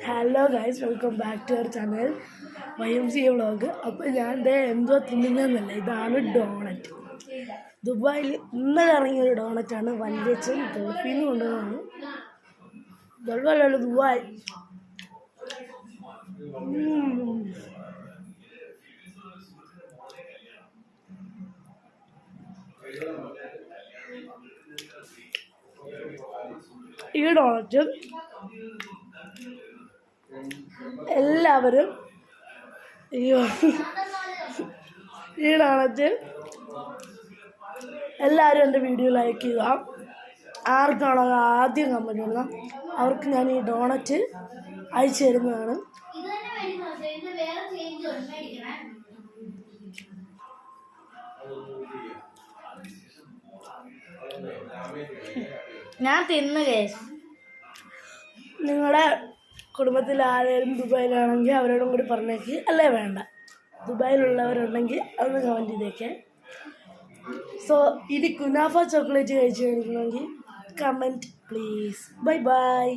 Hello guys, welcome back to our channel YMCA vlog. അപ്പോൾ ഞാൻ എന്തോ തിന്നുന്നതെന്നല്ല, ഇതാണ് ഡോണറ്റ്. ദുബായിൽ ഇന്നലെ ഇറങ്ങിയ ഒരു ഡോണറ്റാണ്. വല്യച്ഛൻ ഗൾഫിൽ നിന്ന് കൊണ്ടുവന്നതാണ്. ഗൾഫല്ല, ദുബായ്. ഈ ഡോണറ്റ് എല്ലാവരും എല്ലാവരും എൻ്റെ വീഡിയോ ലൈക്ക് ചെയ്യുക. ആർക്കാണോ ആദ്യം കമൻറ്റ് ചെയ്യുക അവർക്ക് ഞാൻ ഈ ഡോണറ്റ് അയച്ചു തരുന്നതാണ്. ഞാൻ തിന്നു കേസ്. നിങ്ങളുടെ കുടുംബത്തിൽ ആരെങ്കിലും ദുബായിലാണെങ്കിൽ അവരോടും കൂടി പറഞ്ഞേക്ക്. അല്ലേ വേണ്ട, ദുബായിലുള്ളവരുണ്ടെങ്കിൽ അതൊന്ന് കമൻറ്റ് ചെയ്തേക്കെ. സോ ഇനി കുനാഫ ചോക്ലേറ്റ് കഴിച്ചു കഴിക്കണമെങ്കിൽ കമൻറ്റ് പ്ലീസ്. Bye bye.